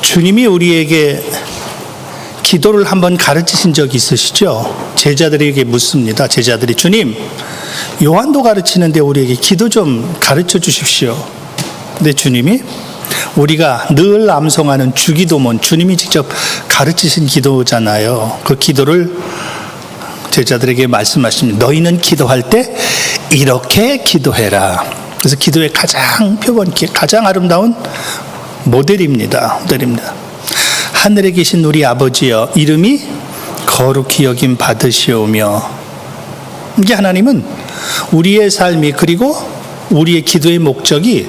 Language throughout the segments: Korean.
주님이 우리에게 기도를 한번 가르치신 적이 있으시죠? 제자들에게 묻습니다. 제자들이 주님, 요한도 가르치는데 우리에게 기도 좀 가르쳐 주십시오. 근데 주님이 우리가 늘 암송하는 주기도문, 주님이 직접 가르치신 기도잖아요. 그 기도를 제자들에게 말씀하십니다. 너희는 기도할 때 이렇게 기도해라. 그래서 기도의 가장 표본, 가장 아름다운 모델입니다. 하늘에 계신 우리 아버지여, 이름이 거룩히 여김 받으시오며. 이게 하나님은 우리의 삶이, 그리고 우리의 기도의 목적이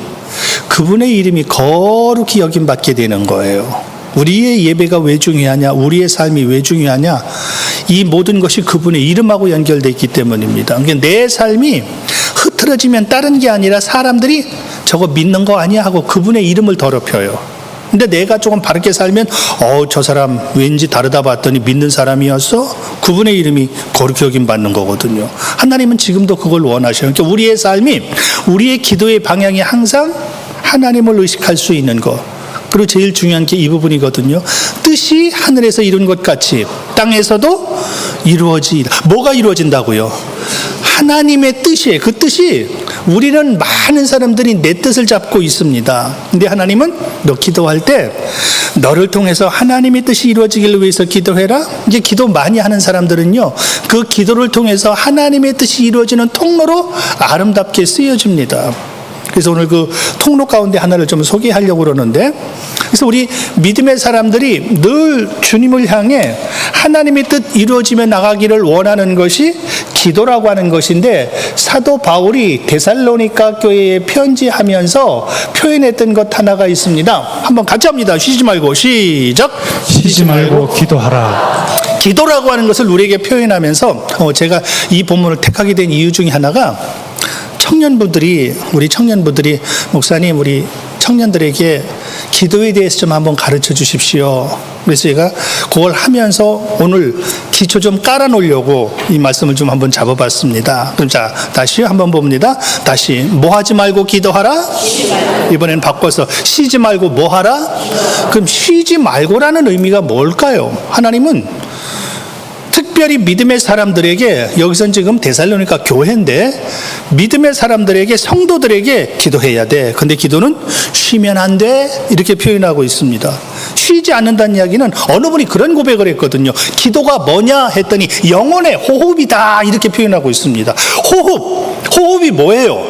그분의 이름이 거룩히 여김 받게 되는 거예요. 우리의 예배가 왜 중요하냐, 우리의 삶이 왜 중요하냐, 이 모든 것이 그분의 이름하고 연결되어 있기 때문입니다. 그러니까 내 삶이 흐트러지면 다른 게 아니라 사람들이 저거 믿는 거 아니야 하고 그분의 이름을 더럽혀요. 근데 내가 조금 바르게 살면 저 사람 왠지 다르다 봤더니 믿는 사람이었어? 그분의 이름이 거룩히 여김 받는 거거든요. 하나님은 지금도 그걸 원하셔요. 그러니까 우리의 삶이, 우리의 기도의 방향이 항상 하나님을 의식할 수 있는 것. 그리고 제일 중요한 게 이 부분이거든요. 뜻이 하늘에서 이룬 것 같이 땅에서도 이루어지리라. 뭐가 이루어진다고요? 하나님의 뜻이에요. 그 뜻이, 우리는 많은 사람들이 내 뜻을 잡고 있습니다. 근데 하나님은 너 기도할 때 너를 통해서 하나님의 뜻이 이루어지기를 위해서 기도해라. 이제 기도 많이 하는 사람들은요, 그 기도를 통해서 하나님의 뜻이 이루어지는 통로로 아름답게 쓰여집니다. 그래서 오늘 그 통로 가운데 하나를 좀 소개하려고 그러는데, 그래서 우리 믿음의 사람들이 늘 주님을 향해 하나님의 뜻 이루어지며 나가기를 원하는 것이 기도라고 하는 것인데, 사도 바울이 데살로니가 교회에 편지하면서 표현했던 것 하나가 있습니다. 한번 같이 합니다. 쉬지 말고 시작. 쉬지 말고 기도하라. 기도라고 하는 것을 우리에게 표현하면서 제가 이 본문을 택하게 된 이유 중에 하나가, 우리 청년분들이 목사님, 우리 청년들에게 기도에 대해서 좀 한번 가르쳐 주십시오. 그래서 제가 그걸 하면서 오늘 기초 좀 깔아놓으려고 이 말씀을 좀 한번 잡아봤습니다. 그럼 자, 다시 한번 봅니다. 다시, 뭐 하지 말고 기도하라? 이번엔 바꿔서 쉬지 말고 뭐 하라? 그럼 쉬지 말고라는 의미가 뭘까요? 하나님은 특별히 믿음의 사람들에게, 여기서는 지금 데살로니가 교회인데 믿음의 사람들에게, 성도들에게 기도해야 돼. 근데 기도는 쉬면 안 돼. 이렇게 표현하고 있습니다. 쉬지 않는다는 이야기는, 어느 분이 그런 고백을 했거든요. 기도가 뭐냐 했더니 영혼의 호흡이다. 이렇게 표현하고 있습니다. 호흡이 뭐예요?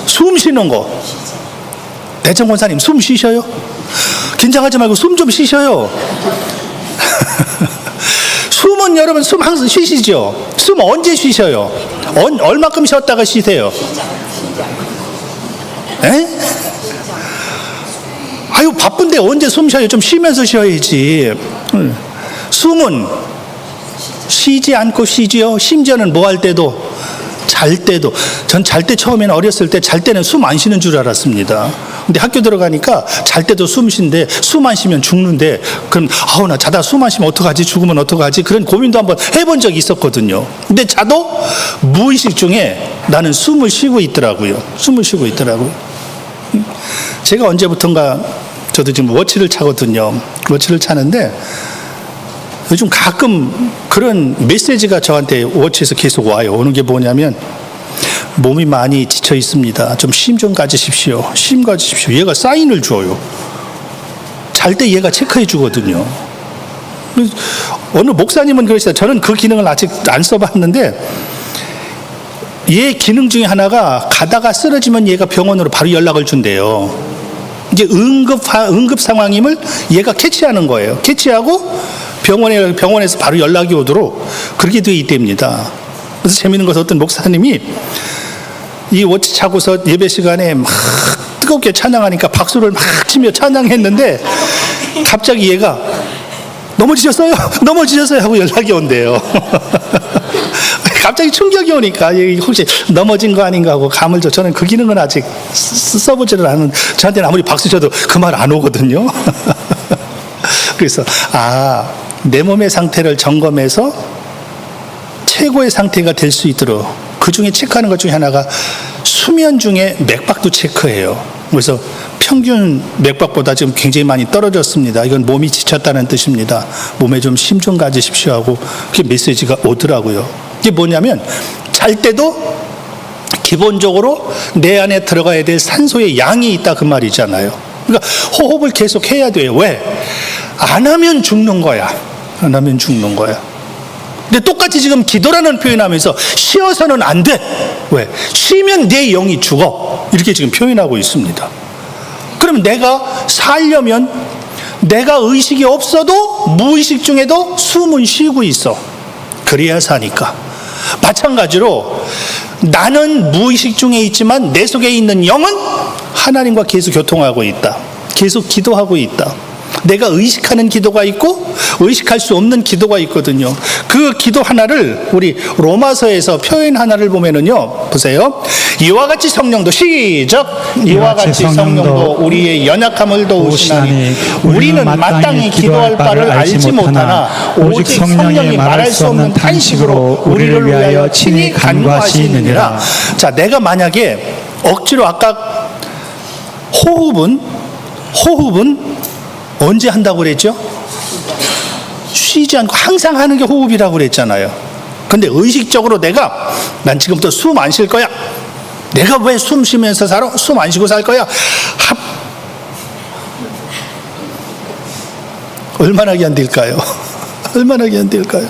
숨 쉬는 거. 대청 권사님, 숨 쉬셔요? 긴장하지 말고 숨 좀 쉬셔요. 숨은 여러분, 숨 항상 쉬시죠? 숨 언제 쉬셔요? 얼마큼 쉬었다가 쉬세요? 에? 아유, 바쁜데 언제 숨 쉬어요? 좀 쉬면서 쉬어야지. 숨은 쉬지 않고 쉬지요. 심지어는 뭐 할 때도, 잘 때도. 전 잘 때, 처음에는 어렸을 때 잘 때는 숨 안 쉬는 줄 알았습니다. 근데 학교 들어가니까 잘 때도 숨 쉰데, 숨 안 쉬면 죽는데, 그럼 나 자다 숨 안 쉬면 어떡하지? 죽으면 어떡하지? 그런 고민도 한번 해본 적이 있었거든요. 근데 자도 무의식 중에 나는 숨을 쉬고 있더라고요. 제가 언제부턴가, 저도 지금 워치를 차거든요. 워치를 차는데 요즘 가끔 그런 메시지가 저한테 워치에서 계속 와요. 오는 게 뭐냐면, 몸이 많이 지쳐 있습니다. 좀 쉼 좀 가지십시오. 얘가 사인을 줘요. 잘 때 얘가 체크해 주거든요. 어느 목사님은 그러시다. 저는 그 기능을 아직 안 써봤는데, 얘 기능 중에 하나가, 가다가 쓰러지면 얘가 병원으로 바로 연락을 준대요. 이제 응급 상황임을 얘가 캐치하는 거예요. 캐치하고 병원에서 바로 연락이 오도록 그렇게 되어 있답니다. 그래서 재밌는 것은, 어떤 목사님이 이 워치 차고서 예배 시간에 막 뜨겁게 찬양하니까 박수를 막 치며 찬양했는데, 갑자기 얘가 넘어지셨어요 하고 연락이 온대요. 갑자기 충격이 오니까 혹시 넘어진 거 아닌가 하고 감을 줘. 저는 그 기능은 아직 써보지를 않은, 저한테는 아무리 박수 쳐도 그 말 안 오거든요. 그래서 내 몸의 상태를 점검해서 최고의 상태가 될 수 있도록, 그 중에 체크하는 것 중에 하나가 수면 중에 맥박도 체크해요. 그래서 평균 맥박보다 지금 굉장히 많이 떨어졌습니다. 이건 몸이 지쳤다는 뜻입니다. 몸에 좀 힘 좀 가지십시오 하고 그게 메시지가 오더라고요. 이게 뭐냐면 잘 때도 기본적으로 내 안에 들어가야 될 산소의 양이 있다 그 말이잖아요. 그러니까 호흡을 계속 해야 돼요. 왜? 안 하면 죽는 거야. 안 하면 죽는 거야. 근데 똑같이 지금 기도라는 표현하면서 쉬어서는 안 돼. 왜? 쉬면 내 영이 죽어. 이렇게 지금 표현하고 있습니다. 그럼 내가 살려면 내가 의식이 없어도 무의식 중에도 숨은 쉬고 있어. 그래야 사니까. 마찬가지로 나는 무의식 중에 있지만 내 속에 있는 영은 하나님과 계속 교통하고 있다. 계속 기도하고 있다. 내가 의식하는 기도가 있고 의식할 수 없는 기도가 있거든요. 그 기도 하나를 우리 로마서에서 표현 하나를 보면은요, 보세요. 이와 같이 성령도 시작. 이와 같이 성령도 우리의 연약함을 도우시나니 우리는 마땅히 기도할 바를 알지 못하나 오직 성령이 말할 수 없는 탄식으로 우리를 위하여 친히 간구하시느니라. 자, 내가 만약에 억지로 아까 호흡은 언제 한다고 그랬죠? 쉬지 않고 항상 하는 게 호흡이라고 그랬잖아요. 근데 의식적으로 난 지금부터 숨 안 쉴 거야. 내가 왜 숨 쉬면서 살아? 숨 안 쉬고 살 거야. 얼마나 견딜까요? 얼마나 견딜까요?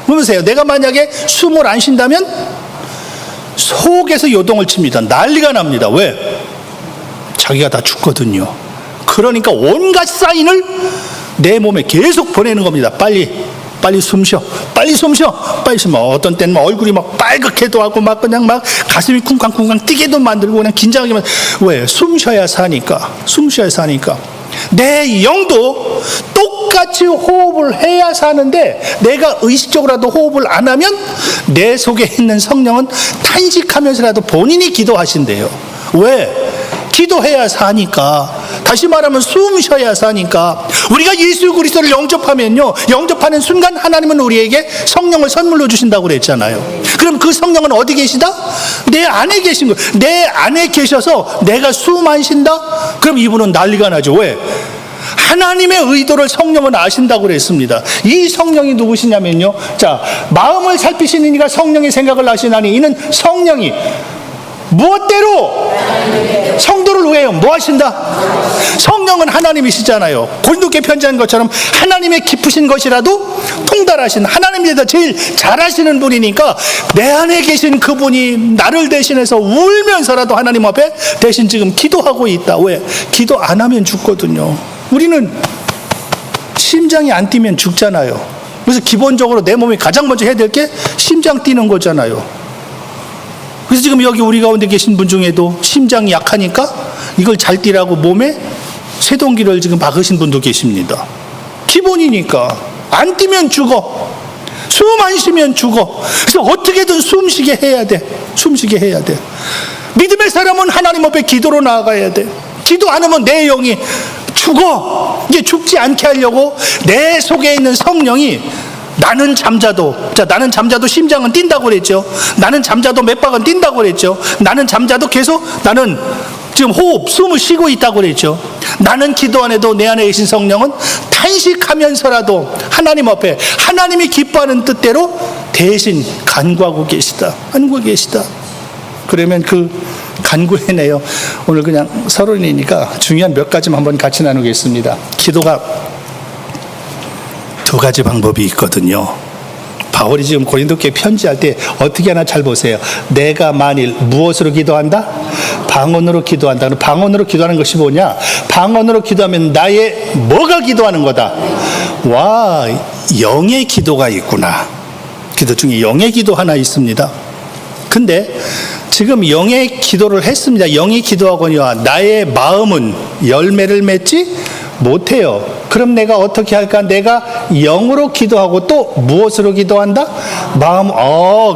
보세요. 내가 만약에 숨을 안 쉰다면 속에서 요동을 칩니다. 난리가 납니다. 왜? 자기가 다 죽거든요. 그러니까 온갖 사인을 내 몸에 계속 보내는 겁니다. 빨리 숨 쉬어. 빨리 숨 쉬어. 빨리 숨 쉬어. 어떤 때는 막 얼굴이 막 빨갛게도 하고 막 그냥 막 가슴이 쿵쾅쿵쾅 뛰게도 만들고 그냥 긴장하게 만들고. 왜? 숨 쉬어야 사니까. 숨 쉬어야 사니까. 내 영도 똑같이 호흡을 해야 사는데 내가 의식적으로라도 호흡을 안 하면 내 속에 있는 성령은 탄식하면서라도 본인이 기도하신대요. 왜? 기도해야 사니까. 다시 말하면 숨 쉬어야 사니까. 우리가 예수 그리스도를 영접하면요, 영접하는 순간 하나님은 우리에게 성령을 선물로 주신다고 그랬잖아요. 그럼 그 성령은 어디 계시다? 내 안에 계신 거예요. 내 안에 계셔서 내가 숨 안 쉰다? 그럼 이분은 난리가 나죠. 왜? 하나님의 의도를 성령은 아신다고 그랬습니다. 이 성령이 누구시냐면요, 자, 마음을 살피시는 이가 성령의 생각을 아시나니 이는 성령이 무엇대로 성도를 위하여 뭐 하신다? 성령은 하나님이시잖아요. 고린도께 편지한 것처럼 하나님의 깊으신 것이라도 통달하신, 하나님에 대해서 제일 잘하시는 분이니까 내 안에 계신 그분이 나를 대신해서 울면서라도 하나님 앞에 대신 지금 기도하고 있다. 왜? 기도 안 하면 죽거든요. 우리는 심장이 안 뛰면 죽잖아요. 그래서 기본적으로 내 몸이 가장 먼저 해야 될 게 심장 뛰는 거잖아요. 그래서 지금 여기 우리 가운데 계신 분 중에도 심장이 약하니까 이걸 잘 뛰라고 몸에 세동기를 지금 박으신 분도 계십니다. 기본이니까. 안 뛰면 죽어. 숨 안 쉬면 죽어. 그래서 어떻게든 숨쉬게 해야 돼. 숨쉬게 해야 돼. 믿음의 사람은 하나님 앞에 기도로 나아가야 돼. 기도 안 하면 내 영이 죽어. 이게 죽지 않게 하려고 내 속에 있는 성령이 나는 잠자도, 자, 나는 잠자도 심장은 뛴다고 그랬죠. 나는 잠자도 맥박은 뛴다고 그랬죠. 나는 잠자도 계속 나는 지금 호흡, 숨을 쉬고 있다고 그랬죠. 나는 기도 안 해도 내 안에 계신 성령은 탄식하면서라도 하나님 앞에 하나님이 기뻐하는 뜻대로 대신 간구하고 계시다. 간구하고 계시다. 그러면 그 간구해내요. 오늘 그냥 서론이니까 중요한 몇 가지만 한번 같이 나누겠습니다. 기도가 두 가지 방법이 있거든요. 바울이 지금 고린도교회 편지할 때 어떻게 하나 잘 보세요. 내가 만일 무엇으로 기도한다? 방언으로 기도한다. 방언으로 기도하는 것이 뭐냐? 방언으로 기도하면 나의 뭐가 기도하는 거다? 와, 영의 기도가 있구나. 기도 중에 영의 기도 하나 있습니다. 근데 지금 영의 기도를 했습니다. 영의 기도하거니와 나의 마음은 열매를 맺지 못해요. 그럼 내가 어떻게 할까? 내가 영으로 기도하고 또 무엇으로 기도한다? 마음.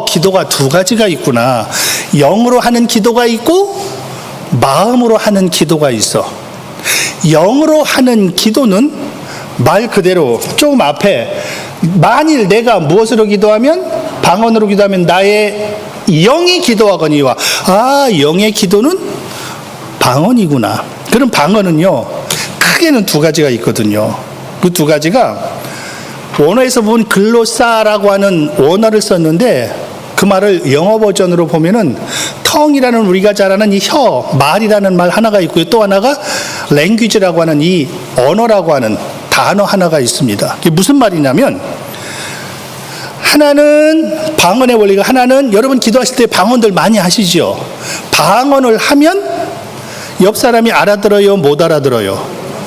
기도가 두 가지가 있구나. 영으로 하는 기도가 있고 마음으로 하는 기도가 있어. 영으로 하는 기도는 말 그대로 조금 앞에 만일 내가 무엇으로 기도하면 방언으로 기도하면 나의 영이 기도하거니와 영의 기도는 방언이구나. 그럼 방언은요, 크게는 두 가지가 있거든요. 그 두 가지가 원어에서 본 글로사라고 하는 원어를 썼는데 그 말을 영어 버전으로 보면은 텅이라는 우리가 잘 아는 이 말이라는 말 하나가 있고요. 또 하나가 랭귀지라고 하는 이 언어라고 하는 단어 하나가 있습니다. 이게 무슨 말이냐면 하나는 방언의 원리가 하나는 여러분 기도하실 때 방언들 많이 하시죠. 방언을 하면 옆 사람이 알아들어요, 못 알아들어요?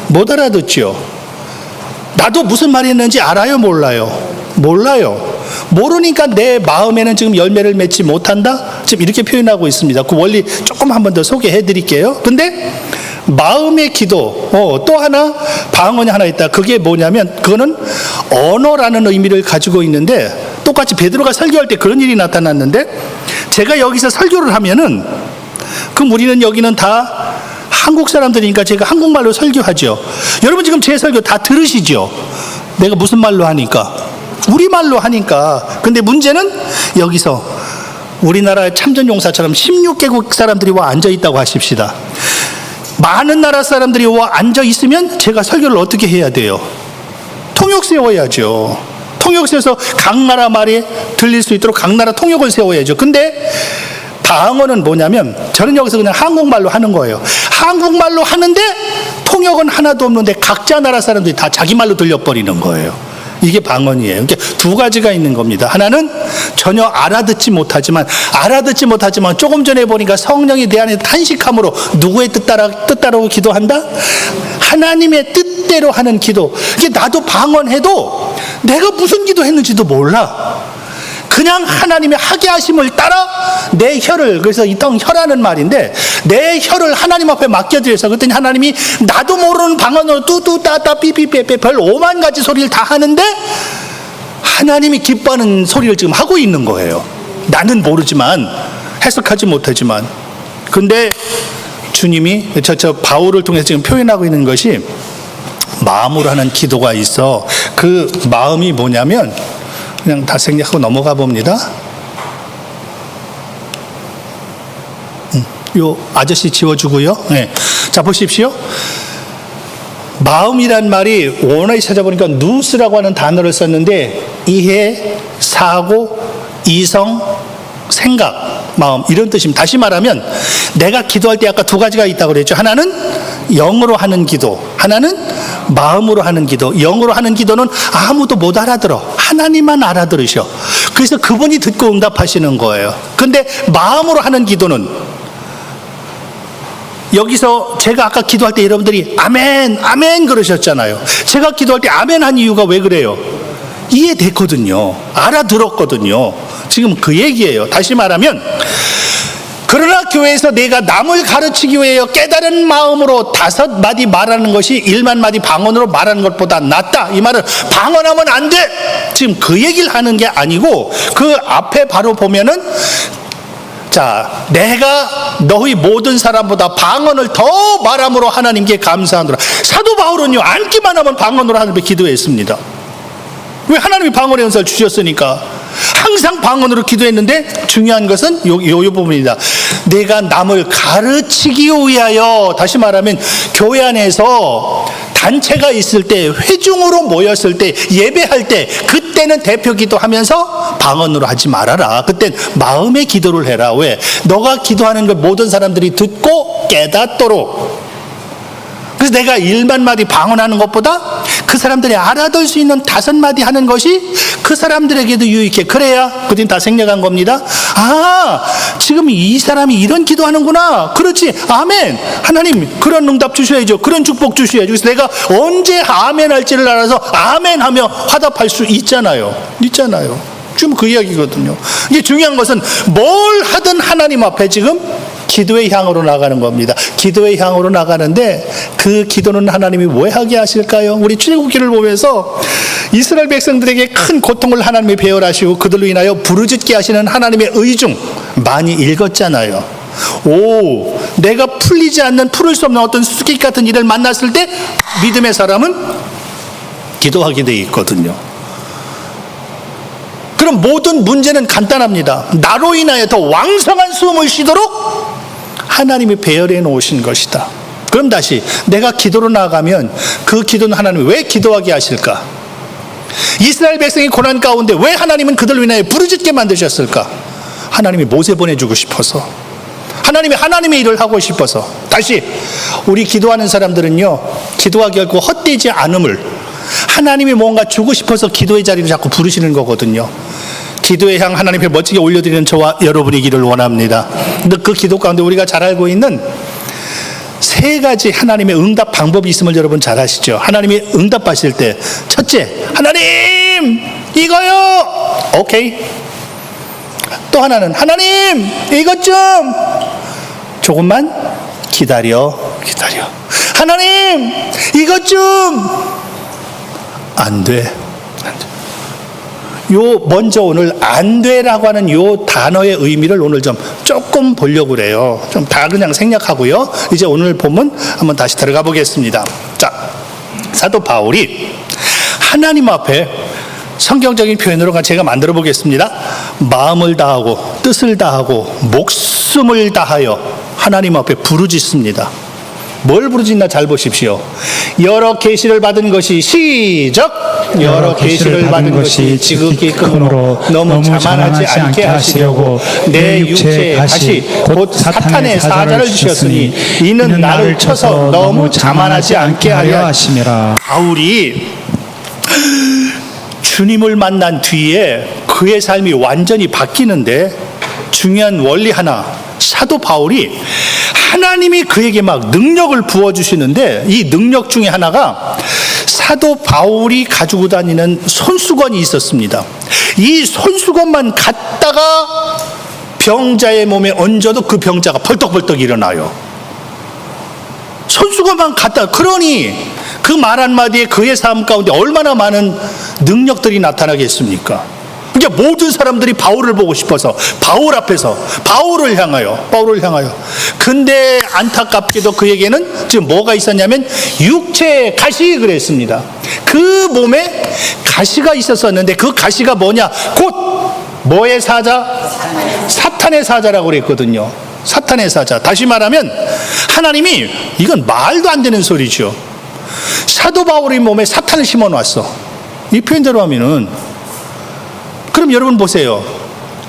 못 알아듣죠. 나도 무슨 말이 있는지 알아요, 몰라요? 몰라요. 모르니까 내 마음에는 지금 열매를 맺지 못한다? 지금 이렇게 표현하고 있습니다. 그 원리 조금 한 번 더 소개해 드릴게요. 근데 마음의 기도, 또 하나 방언이 하나 있다. 그게 뭐냐면 그거는 언어라는 의미를 가지고 있는데 똑같이 베드로가 설교할 때 그런 일이 나타났는데 제가 여기서 설교를 하면은 그럼 우리는 여기는 다 한국 사람들이니까 제가 한국말로 설교하죠. 여러분 지금 제 설교 다 들으시죠? 내가 무슨 말로 하니까? 우리말로 하니까. 근데 문제는 여기서 우리나라 참전용사처럼 16개국 사람들이 와 앉아있다고 하십시다. 많은 나라 사람들이 와 앉아있으면 제가 설교를 어떻게 해야 돼요? 통역 세워야죠. 통역 세워서 각 나라 말이 들릴 수 있도록 각 나라 통역을 세워야죠. 근데 방언은 뭐냐면 저는 여기서 그냥 한국말로 하는 거예요. 한국말로 하는데 통역은 하나도 없는데 각자 나라 사람들이 다 자기 말로 들려버리는 거예요. 이게 방언이에요. 그러니까 두 가지가 있는 겁니다. 하나는 전혀 알아듣지 못하지만 조금 전에 보니까 성령이 내 안에 탄식함으로 누구의 뜻따라고 기도한다? 하나님의 뜻대로 하는 기도. 이게 나도 방언해도 내가 무슨 기도했는지도 몰라. 그냥 하나님의 하게 하심을 따라 내 혀를, 그래서 이 혀라는 말인데 내 혀를 하나님 앞에 맡겨드려서 그랬더니 하나님이 나도 모르는 방언으로 뚜뚜따따 삐삐빼빼 별 5만 가지 소리를 다 하는데 하나님이 기뻐하는 소리를 지금 하고 있는 거예요. 나는 모르지만 해석하지 못하지만. 근데 주님이 저 바울을 통해서 지금 표현하고 있는 것이 마음으로 하는 기도가 있어. 그 마음이 뭐냐면 그냥 다 생략하고 넘어가 봅니다. 요 아저씨 지워주고요. 네. 자 보십시오. 마음이란 말이 원어에 찾아보니까 누스라고 하는 단어를 썼는데 이해, 사고, 이성, 생각, 마음 이런 뜻입니다. 다시 말하면 내가 기도할 때 아까 두 가지가 있다고 그랬죠. 하나는 영으로 하는 기도, 하나는 마음으로 하는 기도. 영으로 하는 기도는 아무도 못 알아들어. 하나님만 알아들으셔. 그래서 그분이 듣고 응답하시는 거예요. 근데 마음으로 하는 기도는 여기서 제가 아까 기도할 때 여러분들이 아멘, 아멘 그러셨잖아요. 제가 기도할 때 아멘 한 이유가 왜 그래요? 이해됐거든요. 알아들었거든요. 지금 그 얘기예요. 다시 말하면 그러나 교회에서 내가 남을 가르치기 위해 깨달은 마음으로 5마디 말하는 것이 1만 마디 방언으로 말하는 것보다 낫다. 이 말은 방언하면 안 돼. 지금 그 얘기를 하는 게 아니고 그 앞에 바로 보면은 자, 내가 너희 모든 사람보다 방언을 더 말함으로 하나님께 감사하노라. 사도 바울은요, 앉기만 하면 방언으로 하나님께 기도했습니다. 왜? 하나님이 방언의 은사를 주셨으니까. 항상 방언으로 기도했는데 중요한 것은 요 부분입니다. 내가 남을 가르치기 위하여, 다시 말하면 교회 안에서 단체가 있을 때, 회중으로 모였을 때, 예배할 때, 그때는 대표 기도하면서 방언으로 하지 말아라. 그땐 마음의 기도를 해라. 왜? 너가 기도하는 걸 모든 사람들이 듣고 깨닫도록. 그래서 내가 1만 마디 방언하는 것보다 그 사람들이 알아들 수 있는 5마디 하는 것이 그 사람들에게도 유익해. 그래야 그땐 다 생략한 겁니다. 아, 지금 이 사람이 이런 기도하는구나. 그렇지. 아멘. 하나님 그런 응답 주셔야죠. 그런 축복 주셔야죠. 그래서 내가 언제 아멘 할지를 알아서 아멘 하며 화답할 수 있잖아요. 지금 그 이야기거든요. 이게 중요한 것은 뭘 하든 하나님 앞에 지금 기도의 향으로 나가는 겁니다. 기도의 향으로 나가는데 그 기도는 하나님이 왜 하게 하실까요? 우리 출애굽기를 보면서 이스라엘 백성들에게 큰 고통을 하나님이 배열하시고 그들로 인하여 부르짖게 하시는 하나님의 의중 많이 읽었잖아요. 오, 내가 풀리지 않는 풀을 수 없는 어떤 수수께끼 같은 일을 만났을 때 믿음의 사람은 기도하게 돼 있거든요. 그럼 모든 문제는 간단합니다. 나로 인하여 더 왕성한 숨을 쉬도록 하나님이 배열해 놓으신 것이다. 그럼 다시 내가 기도로 나아가면 그 기도는 하나님이 왜 기도하게 하실까? 이스라엘 백성이 고난 가운데 왜 하나님은 그들을 위하여 부르짖게 만드셨을까? 하나님이 모세 보내주고 싶어서, 하나님이 하나님의 일을 하고 싶어서. 다시 우리 기도하는 사람들은요, 기도가 결코 헛되지 않음을, 하나님이 뭔가 주고 싶어서 기도의 자리를 자꾸 부르시는 거거든요. 기도의 향 하나님께 멋지게 올려드리는 저와 여러분이기를 원합니다. 근데 그 기도 가운데 우리가 잘 알고 있는 세 가지 하나님의 응답 방법이 있음을 여러분 잘 아시죠? 하나님이 응답하실 때 첫째, 하나님 이거요. 오케이. 또 하나는 하나님 이것 좀 조금만 기다려. 하나님 이것 좀 안 돼. 요 먼저 오늘 안 돼라고 하는 요 단어의 의미를 오늘 좀 조금 보려고 그래요. 좀 다 그냥 생략하고요. 이제 오늘 본문 한번 다시 들어가 보겠습니다. 자, 사도 바울이 하나님 앞에 성경적인 표현으로 제가 만들어 보겠습니다. 마음을 다하고 뜻을 다하고 목숨을 다하여 하나님 앞에 부르짖습니다. 뭘 부르짖나 잘 보십시오. 여러 계시를 받은 것이 시작. 여러 계시를 받은 것이 지극히 끔으로 너무 자만하지 않게 하시려고 내 육체에 가시 곧 사탄의 사자를 주셨으니 이는 나를 쳐서 너무 자만하지 않게 하려 하심이라. 바울이 주님을 만난 뒤에 그의 삶이 완전히 바뀌는데 중요한 원리 하나, 사도 바울이 하나님이 그에게 막 능력을 부어주시는데 이 능력 중에 하나가 사도 바울이 가지고 다니는 손수건이 있었습니다. 이 손수건만 갖다가 병자의 몸에 얹어도 그 병자가 벌떡벌떡 일어나요. 손수건만 갖다가. 그러니 그 말 한마디에 그의 삶 가운데 얼마나 많은 능력들이 나타나겠습니까? 그러니까 모든 사람들이 바울을 보고 싶어서 바울 앞에서 바울을 향하여. 근데 안타깝게도 그에게는 지금 뭐가 있었냐면 육체에 가시 그랬습니다. 그 몸에 가시가 있었었는데 그 가시가 뭐냐? 곧 뭐의 사자? 사탄의 사자라고 그랬거든요. 사탄의 사자. 다시 말하면 하나님이, 이건 말도 안 되는 소리죠. 사도 바울의 몸에 사탄을 심어놨어. 이 표현대로 하면은, 그럼 여러분 보세요.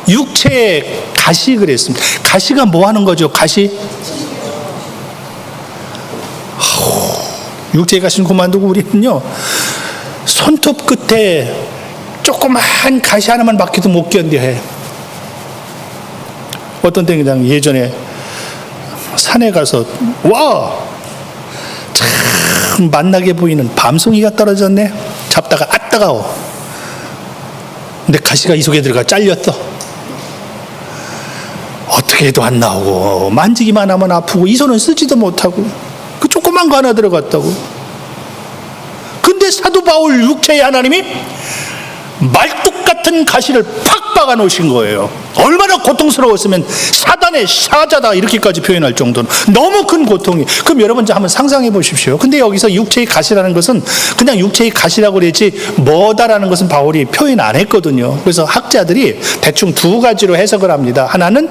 육체에 가시 그랬습니다. 가시가 뭐 하는 거죠? 가시? 육체에 가시는 그만두고 우리는요, 손톱 끝에 조그만 가시 하나만 박혀도 못 견뎌해. 어떤 때 그냥 예전에 산에 가서 참 만나게 보이는 밤송이가 떨어졌네. 잡다가 아 따가워. 근데 가시가 이 속에 들어가 잘렸어. 어떻게 해도 안 나오고 만지기만 하면 아프고 이 손은 쓰지도 못하고 그 조그만 거 하나 들어갔다고. 근데 사도 바울 육체에 하나님이 말뚝 같은 가시를 팍 박아 놓으신 거예요. 얼마나 고통스러웠으면 사단의 사자다 이렇게까지 표현할 정도는 너무 큰 고통이. 그럼 여러분 이제 한번 상상해 보십시오. 근데 여기서 육체의 가시라는 것은 그냥 육체의 가시라고 그랬지 뭐다라는 것은 바울이 표현 안 했거든요. 그래서 학자들이 대충 두 가지로 해석을 합니다. 하나는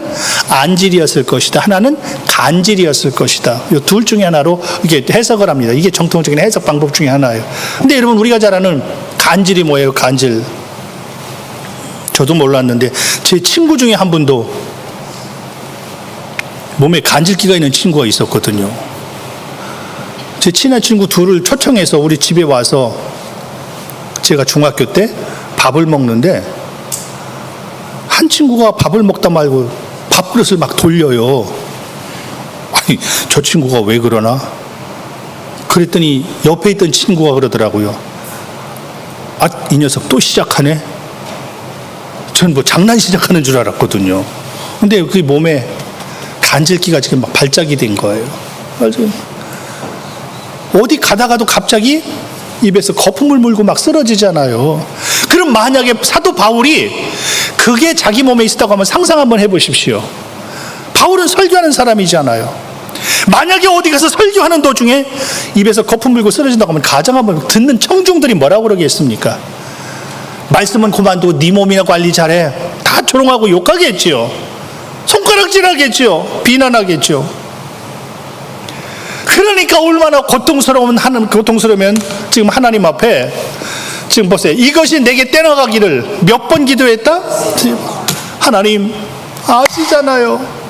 안질이었을 것이다. 하나는 간질이었을 것이다. 이 둘 중에 하나로 이게 해석을 합니다. 이게 정통적인 해석 방법 중에 하나예요. 근데 여러분 우리가 잘 아는 간질이 뭐예요? 간질. 저도 몰랐는데 제 친구 중에 한 분도 몸에 간질기가 있는 친구가 있었거든요. 제 친한 친구 둘을 초청해서 우리 집에 와서 제가 중학교 때 밥을 먹는데 한 친구가 밥을 먹다 말고 밥그릇을 막 돌려요. 아니, 저 친구가 왜 그러나? 그랬더니 옆에 있던 친구가 그러더라고요. 아, 이 녀석 또 시작하네? 전 뭐 장난 시작하는 줄 알았거든요. 근데 그 몸에 간질기가 지금 막 발작이 된 거예요. 그래서 어디 가다가도 갑자기 입에서 거품을 물고 막 쓰러지잖아요. 그럼 만약에 사도 바울이 그게 자기 몸에 있었다고 하면 상상 한번 해보십시오. 바울은 설교하는 사람이잖아요. 만약에 어디 가서 설교하는 도중에 입에서 거품 물고 쓰러진다고 하면 가정 한번 듣는 청중들이 뭐라고 그러겠습니까? 말씀은 그만두고 네 몸이나 관리 잘해. 다 조롱하고 욕하겠지요. 손가락질하겠지요. 비난하겠죠. 그러니까 얼마나 고통스러우면 지금 하나님 앞에 지금 보세요. 이것이 내게 떼나가기를 몇 번 기도했다? 하나님 아시잖아요.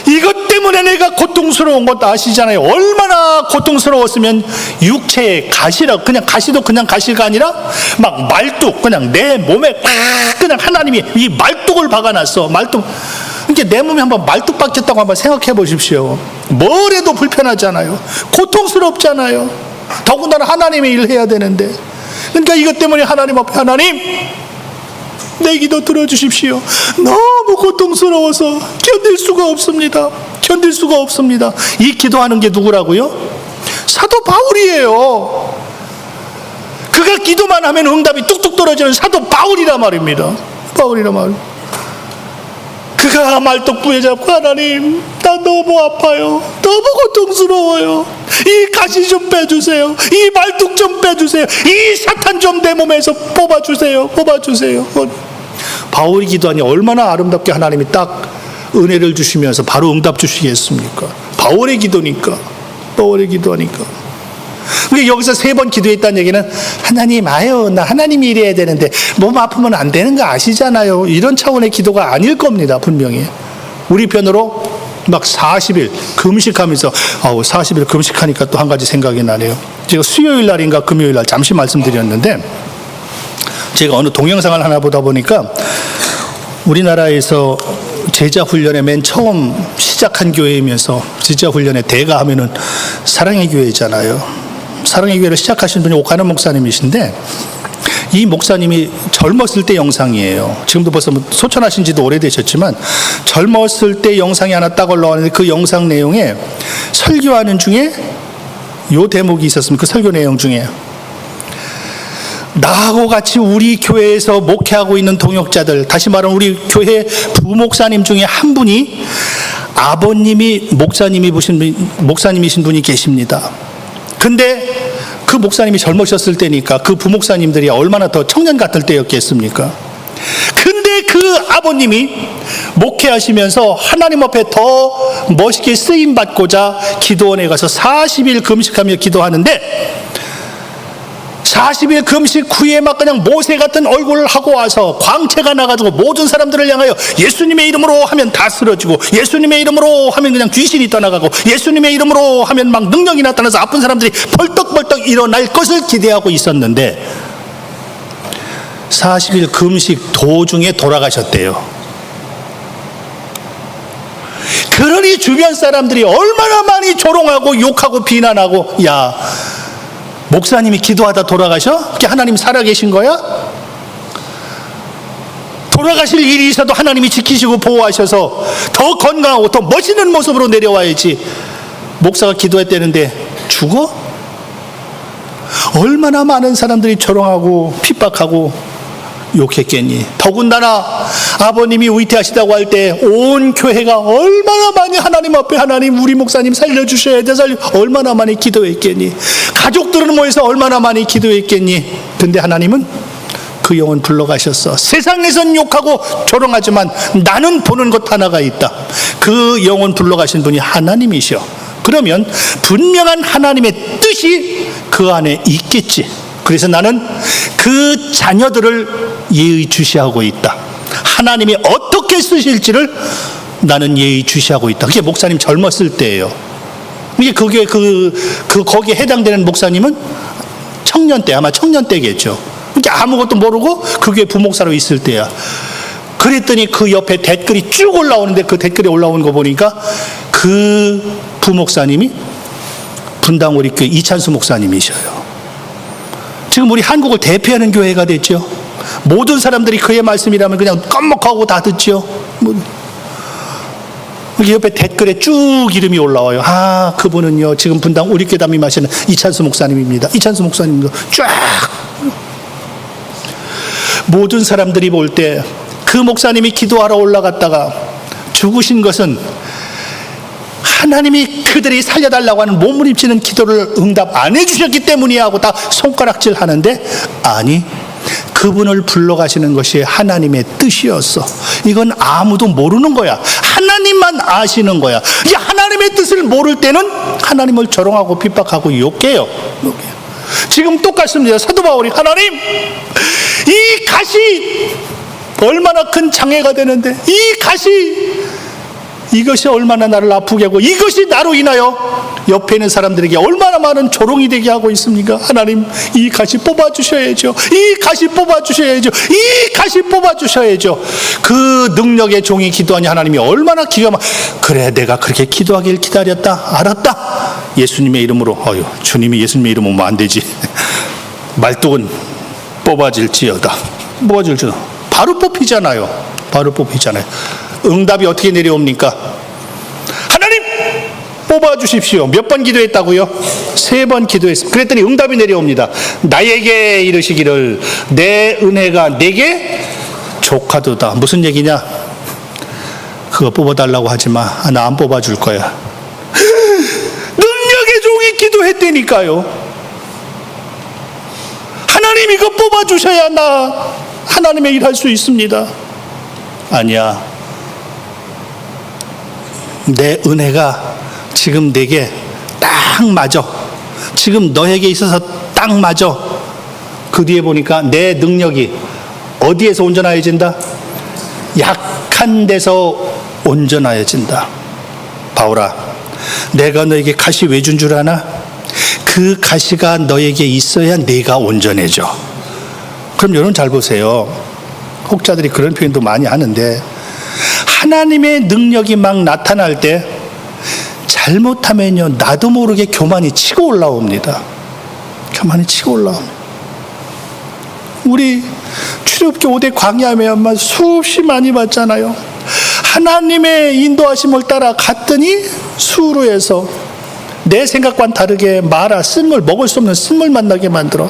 이것 때문에 내가 고통스러운 것도 아시잖아요. 얼마나 고통스러웠으면 육체의 가시라, 그냥 가시도 그냥 가시가 아니라 막 말뚝, 그냥 내 몸에 그냥 하나님이 이 말뚝을 박아놨어. 말뚝. 그러니까 내 몸에 한번 말뚝 박혔다고 한번 생각해 보십시오. 뭘 해도 불편하잖아요. 고통스럽잖아요. 더군다나 하나님의 일을 해야 되는데. 그러니까 이것 때문에 하나님 앞에, 하나님 내 기도 들어주십시오. 너무 고통스러워서 견딜 수가 없습니다. 견딜 수가 없습니다. 이 기도하는 게 누구라고요? 사도 바울이에요. 그가 기도만 하면 응답이 뚝뚝 떨어지는 사도 바울이란 말입니다. 바울이란 말. 그가 말뚝 부여잡고, 하나님 나 너무 아파요. 너무 고통스러워요. 이 가시 좀 빼주세요. 이 말뚝 좀 빼주세요. 이 사탄 좀 내 몸에서 뽑아주세요. 뽑아주세요. 바울이 기도하니 얼마나 아름답게 하나님이 딱 은혜를 주시면서 바로 응답 주시겠습니까? 바울의 기도니까. 바울의 기도하니까. 근데 여기서 3번 기도했다는 얘기는, 하나님 아유 나 하나님이 일해야 되는데 몸 아프면 안 되는 거 아시잖아요. 이런 차원의 기도가 아닐 겁니다. 분명히. 우리 편으로 막 40일 금식하면서 40일 금식하니까 또 한 가지 생각이 나네요. 제가 수요일 날인가 금요일 날 잠시 말씀드렸는데, 제가 어느 동영상을 하나 보다 보니까 우리나라에서 제자훈련에 맨 처음 시작한 교회이면서, 제자훈련의 대가 하면은 사랑의 교회잖아요. 사랑의 교회를 시작하신 분이 오카는 목사님이신데, 이 목사님이 젊었을 때 영상이에요. 지금도 벌써 소천하신 지도 오래되셨지만 젊었을 때 영상이 하나 딱 올라왔는데, 그 영상 내용에 설교하는 중에 요 대목이 있었습니다. 그 설교 내용 중에, 나하고 같이 우리 교회에서 목회하고 있는 동역자들, 다시 말하면 우리 교회 부목사님 중에 한 분이 아버님이 목사님이신 분이 계십니다. 근데 그 목사님이 젊으셨을 때니까 그 부목사님들이 얼마나 더 청년 같을 때였겠습니까? 근데 그 아버님이 목회하시면서 하나님 앞에 더 멋있게 쓰임받고자 기도원에 가서 40일 금식하며 기도하는데, 40일 금식 후에 막 그냥 모세 같은 얼굴을 하고 와서 광채가 나가지고 모든 사람들을 향하여 예수님의 이름으로 하면 다 쓰러지고, 예수님의 이름으로 하면 그냥 귀신이 떠나가고, 예수님의 이름으로 하면 막 능력이 나타나서 아픈 사람들이 벌떡벌떡 일어날 것을 기대하고 있었는데, 40일 금식 도중에 돌아가셨대요. 그러니 주변 사람들이 얼마나 많이 조롱하고 욕하고 비난하고, 야 목사님이 기도하다 돌아가셔? 그게 하나님 살아계신 거야? 돌아가실 일이 있어도 하나님이 지키시고 보호하셔서 더 건강하고 더 멋있는 모습으로 내려와야지. 목사가 기도했다는데 죽어? 얼마나 많은 사람들이 조롱하고 핍박하고 욕했겠니? 더군다나 아버님이 위태하시다고 할 때 온 교회가 얼마나 많이 하나님 앞에, 하나님 우리 목사님 살려주셔야 돼, 얼마나 많이 기도했겠니? 가족들은 모여서 얼마나 많이 기도했겠니? 근데 하나님은 그 영혼 불러가셨어. 세상에선 욕하고 조롱하지만 나는 보는 것 하나가 있다. 그 영혼 불러가신 분이 하나님이셔. 그러면 분명한 하나님의 뜻이 그 안에 있겠지. 그래서 나는 그 자녀들을 예의주시하고 있다. 하나님이 어떻게 쓰실지를 나는 예의주시하고 있다. 그게 목사님 젊었을 때예요. 이게 그게 거기에 해당되는 목사님은 청년 때, 아마 청년 때겠죠. 그러니까 아무것도 모르고 그게 부목사로 있을 때야. 그랬더니 그 옆에 댓글이 쭉 올라오는데, 그 댓글이 올라온 거 보니까 그 부목사님이 분당 우리 교회 이찬수 목사님이셔요. 지금 우리 한국을 대표하는 교회가 됐죠. 모든 사람들이 그의 말씀이라면 그냥 껌먹하고 다 듣죠. 여기 옆에 댓글에 쭉 이름이 올라와요. 그분은요 지금 분당 우리 교회 담임하시는 이찬수 목사님입니다. 이찬수 목사님도 쫙. 모든 사람들이 볼 때 그 목사님이 기도하러 올라갔다가 죽으신 것은 하나님이 그들이 살려달라고 하는 몸부림치는 기도를 응답 안 해주셨기 때문이야 하고 다 손가락질 하는데, 아니, 그 그분을 불러가시는 것이 하나님의 뜻이었어. 이건 아무도 모르는 거야. 하나님만 아시는 거야. 이 하나님의 뜻을 모를 때는 하나님을 조롱하고 핍박하고 욕해요. 지금 똑같습니다. 사도 바울이 하나님, 이 가시 얼마나 큰 장애가 되는데, 이 가시, 이것이 얼마나 나를 아프게 하고, 이것이 나로 인하여 옆에 있는 사람들에게 얼마나 많은 조롱이 되게 하고 있습니까? 하나님, 이 가시 뽑아주셔야죠. 이 가시 뽑아주셔야죠. 이 가시 뽑아주셔야죠. 그 능력의 종이 기도하니 하나님이 얼마나 기가 막, 그래, 내가 그렇게 기도하길 기다렸다. 알았다. 예수님의 이름으로, 주님이 예수님의 이름으로 오면 안 되지. 말뚝은 뽑아질지어다. 뽑아질지어다. 바로 뽑히잖아요. 바로 뽑히잖아요. 응답이 어떻게 내려옵니까? 하나님 뽑아주십시오. 몇 번 기도했다고요? 3번 기도했습니다. 그랬더니 응답이 내려옵니다. 나에게 이르시기를 내 은혜가 내게 족하도다. 무슨 얘기냐? 그거 뽑아달라고 하지 마. 나 안 뽑아줄 거야. 능력의 종이 기도했다니까요. 하나님 이거 뽑아주셔야 나 하나님의 일 할 수 있습니다. 아니야. 내 은혜가 지금 내게 딱 맞아. 지금 너에게 있어서 딱 맞아. 그 뒤에 보니까 내 능력이 어디에서 온전하여진다? 약한 데서 온전하여진다. 바울아, 내가 너에게 가시 왜 준 줄 아나? 그 가시가 너에게 있어야 내가 온전해져. 그럼 여러분 잘 보세요. 혹자들이 그런 표현도 많이 하는데, 하나님의 능력이 막 나타날 때 잘못하면요, 나도 모르게 교만이 치고 올라옵니다. 교만이 치고 올라옵니다. 우리 출애굽기 5대 광야하면 수없이 많이 봤잖아요. 하나님의 인도하심을 따라 갔더니 수로에서 내 생각과는 다르게 마라, 쓴물, 먹을 수 없는 쓴물 만나게 만들어.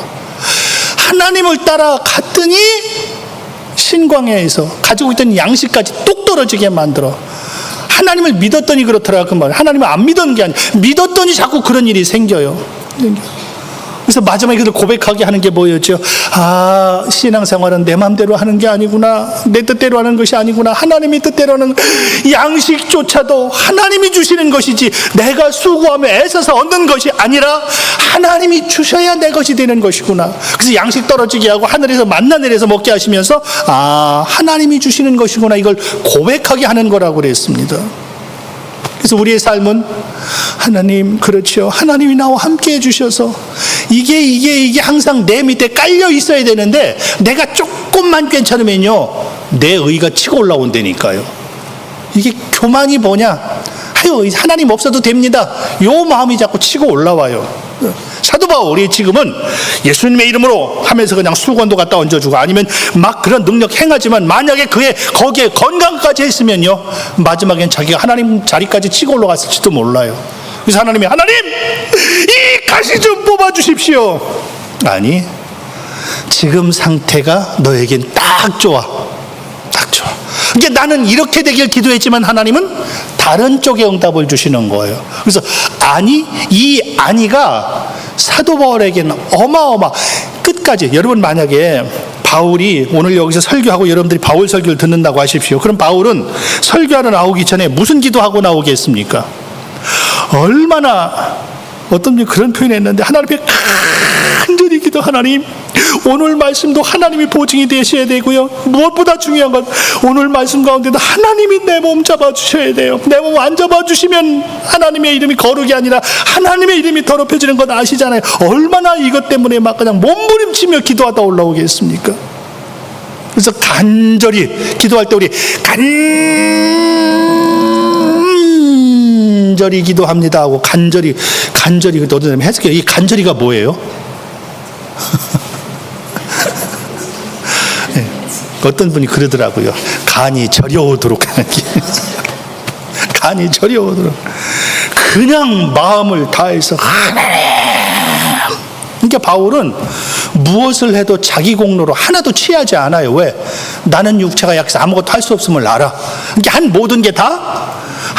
하나님을 따라 갔더니 신광야에서 가지고 있던 양식까지 똑 떨어지게 만들어. 하나님을 믿었더니 그렇더라. 그 말. 하나님을 안 믿었는 게 아니야. 믿었더니 자꾸 그런 일이 생겨요. 그래서 마지막에 그들 고백하게 하는 게 뭐였죠? 아, 신앙생활은 내 마음대로 하는 게 아니구나. 내 뜻대로 하는 것이 아니구나. 하나님의 뜻대로 하는 양식조차도 하나님이 주시는 것이지 내가 수고하며 애써서 얻는 것이 아니라 하나님이 주셔야 내 것이 되는 것이구나. 그래서 양식 떨어지게 하고 하늘에서 만나 내려서 먹게 하시면서 아, 하나님이 주시는 것이구나. 이걸 고백하게 하는 거라고 그랬습니다. 그래서 우리의 삶은 하나님, 그렇죠. 하나님이 나와 함께 해주셔서 이게 항상 내 밑에 깔려 있어야 되는데 내가 조금만 괜찮으면요, 내 의가 치고 올라온다니까요. 이게 교만이 뭐냐? 하여 하나님 없어도 됩니다. 요 마음이 자꾸 치고 올라와요. 사도 바울이 지금은 예수님의 이름으로 하면서 그냥 수건도 갖다 얹어주고 아니면 막 그런 능력 행하지만 만약에 거기에 건강까지 했으면요, 마지막엔 자기가 하나님 자리까지 치고 올라갔을지도 몰라요. 그래서 하나님이 하나님 이 가시 좀 뽑아주십시오. 아니, 지금 상태가 너에겐 딱 좋아. 딱 좋아. 그러니까 나는 이렇게 되길 기도했지만 하나님은 다른 쪽에 응답을 주시는 거예요. 그래서 아니, 이 아니가 사도 바울에게는 어마어마 끝까지. 여러분 만약에 바울이 오늘 여기서 설교하고 여러분들이 바울 설교를 듣는다고 하십시오. 그럼 바울은 설교하러 나오기 전에 무슨 기도하고 나오겠습니까? 얼마나 어떤 분이 그런 표현을 했는데 하나님 앞에 간절히 기도, 하나님 오늘 말씀도 하나님이 보증이 되셔야 되고요, 무엇보다 중요한 건 오늘 말씀 가운데도 하나님이 내 몸 잡아주셔야 돼요. 내 몸 안 잡아주시면 하나님의 이름이 거룩이 아니라 하나님의 이름이 더럽혀지는 건 아시잖아요. 얼마나 이것 때문에 막 그냥 몸부림치며 기도하다 올라오겠습니까? 그래서 간절히 기도할 때 우리 간절히 기도합니다 하고 간절히 어떤 사람이 해석해요. 이 간절히가 뭐예요? 네, 어떤 분이 그러더라고요. 간이 저려오도록 하는 게. 간이 저려오도록 그냥 마음을 다해서 그러니까 바울은 무엇을 해도 자기 공로로 하나도 취하지 않아요. 왜? 나는 육체가 약해서 아무것도 할 수 없음을 알아. 그러니까 한 모든 게 다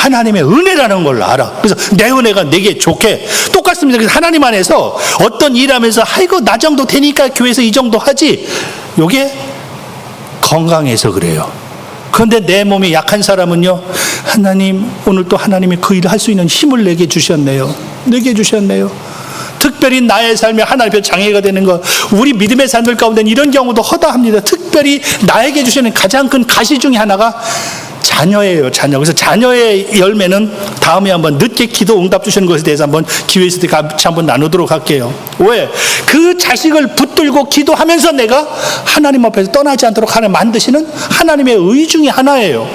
하나님의 은혜라는 걸 알아. 그래서 내 은혜가 내게 좋게. 똑같습니다. 그래서 하나님 안에서 어떤 일하면서 아이고 나 정도 되니까 교회에서 이 정도 하지. 요게 건강해서 그래요. 그런데 내 몸이 약한 사람은요, 하나님 오늘 또 하나님이 그 일을 할 수 있는 힘을 내게 주셨네요. 내게 주셨네요. 특별히 나의 삶에 하나님의 장애가 되는 것, 우리 믿음의 삶들 가운데는 이런 경우도 허다합니다. 특별히 나에게 주시는 가장 큰 가시 중에 하나가 자녀예요, 자녀. 그래서 자녀의 열매는 다음에 한번 늦게 기도 응답 주시는 것에 대해서 한번 기회 있을 때 같이 한번 나누도록 할게요. 왜? 그 자식을 붙들고 기도하면서 내가 하나님 앞에서 떠나지 않도록 하나님 만드시는 하나님의 의 중에 하나예요.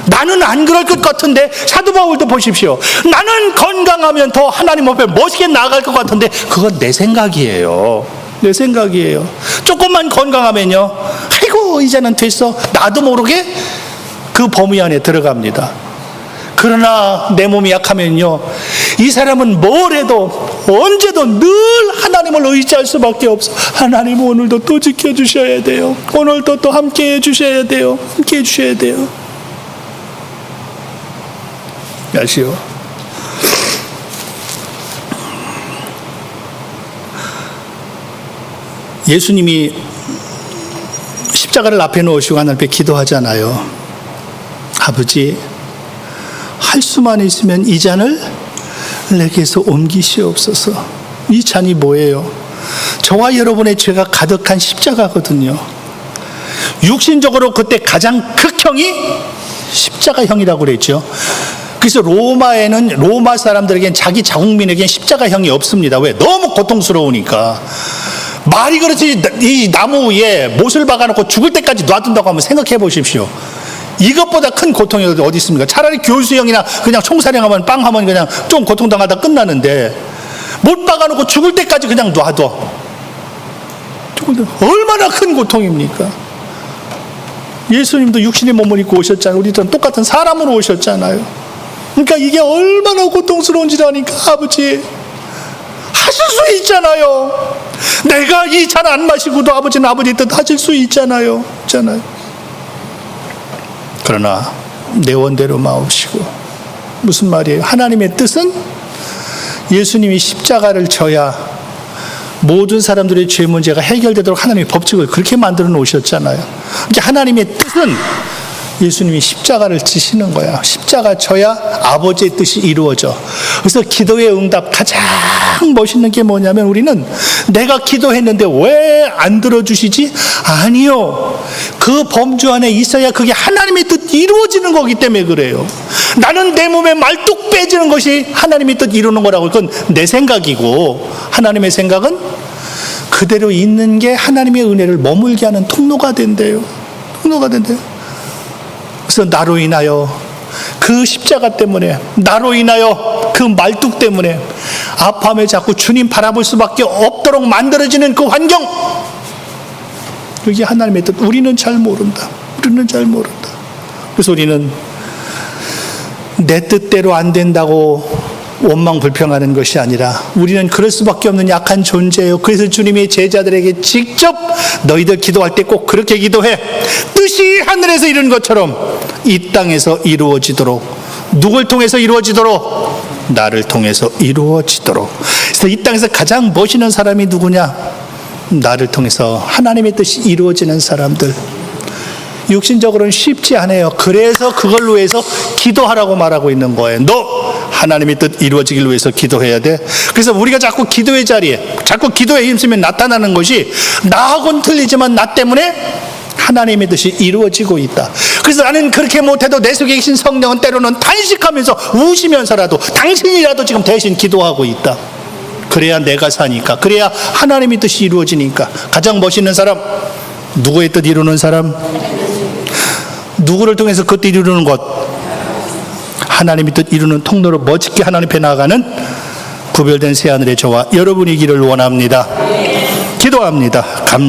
나는 안 그럴 것 같은데, 사도 바울도 보십시오. 나는 건강하면 더 하나님 앞에 멋있게 나아갈 것 같은데, 그건 내 생각이에요. 내 생각이에요. 조금만 건강하면요, 아이고 이제는 됐어, 나도 모르게 그 범위 안에 들어갑니다. 그러나 내 몸이 약하면요, 이 사람은 뭘 해도 언제도 늘 하나님을 의지할 수밖에 없어. 하나님 오늘도 또 지켜주셔야 돼요. 오늘도 또 함께해 주셔야 돼요. 함께해 주셔야 돼요. 아시오? 예수님이 십자가를 앞에 놓으시고 하나님 앞에 기도하잖아요. 아버지, 할 수만 있으면 이 잔을 내게서 옮기시옵소서. 이 잔이 뭐예요? 저와 여러분의 죄가 가득한 십자가거든요. 육신적으로 그때 가장 극형이 십자가형이라고 그랬죠. 그래서 로마에는, 로마 사람들에겐, 자기 자국민에겐 십자가형이 없습니다. 왜? 너무 고통스러우니까. 말이 그렇지, 이 나무 위에 못을 박아놓고 죽을 때까지 놔둔다고 한번 생각해 보십시오. 이것보다 큰 고통이 어디 있습니까? 차라리 교수형이나 그냥 총사령하면 빵 하면 그냥 좀 고통당하다 끝나는데, 못 박아놓고 죽을 때까지 그냥 놔둬. 얼마나 큰 고통입니까? 예수님도 육신의 몸을 입고 오셨잖아요. 우리들은 똑같은 사람으로 오셨잖아요. 그러니까 이게 얼마나 고통스러운지 아니까, 아버지 하실 수 있잖아요. 내가 이 잔 안 마시고도 아버지는 아버지 뜻 하실 수 있잖아요. 그러나 내 원대로 마옵시고. 무슨 말이에요? 하나님의 뜻은 예수님이 십자가를 져야 모든 사람들의 죄 문제가 해결되도록 하나님의 법칙을 그렇게 만들어 놓으셨잖아요. 그러니까 하나님의 뜻은 예수님이 십자가를 지시는 거야. 십자가 져야 아버지의 뜻이 이루어져. 그래서 기도의 응답 가장 멋있는 게 뭐냐면, 우리는 내가 기도했는데 왜 안 들어주시지? 아니요. 그 범주 안에 있어야 그게 하나님의 뜻 이루어지는 거기 때문에 그래요. 나는 내 몸에 말뚝 빼지는 것이 하나님의 뜻 이루는 거라고. 그건 내 생각이고, 하나님의 생각은 그대로 있는 게 하나님의 은혜를 머물게 하는 통로가 된대요. 통로가 된대요. 그래서 나로 인하여, 그 십자가 때문에, 나로 인하여 그 말뚝 때문에 아파하며 자꾸 주님 바라볼 수밖에 없도록 만들어지는 그 환경, 그게 하나님의 뜻. 우리는 잘 모른다. 우리는 잘 모른다. 그래서 우리는 내 뜻대로 안 된다고 원망 불평하는 것이 아니라, 우리는 그럴 수밖에 없는 약한 존재예요. 그래서 주님이 제자들에게 직접 너희들 기도할 때 꼭 그렇게 기도해. 뜻이 하늘에서 이루는 것처럼 이 땅에서 이루어지도록. 누굴 통해서 이루어지도록? 나를 통해서 이루어지도록. 그래서 이 땅에서 가장 멋있는 사람이 누구냐? 나를 통해서 하나님의 뜻이 이루어지는 사람들. 육신적으로는 쉽지 않아요. 그래서 그걸 위해서 기도하라고 말하고 있는 거예요. 너 하나님의 뜻 이루어지길 위해서 기도해야 돼. 그래서 우리가 자꾸 기도의 자리에, 자꾸 기도에 힘쓰면 나타나는 것이, 나하고는 틀리지만 나 때문에 하나님의 뜻이 이루어지고 있다. 그래서 나는 그렇게 못해도 내 속에 계신 성령은 때로는 단식하면서 우시면서라도 당신이라도 지금 대신 기도하고 있다. 그래야 내가 사니까, 그래야 하나님의 뜻이 이루어지니까. 가장 멋있는 사람, 누구의 뜻 이루는 사람? 누구를 통해서 그 뜻 이루는 것? 하나님의 뜻 이루는 통로로 멋지게 하나님 앞에 나아가는 구별된 새하늘의 저와 여러분이기를 원합니다. 기도합니다.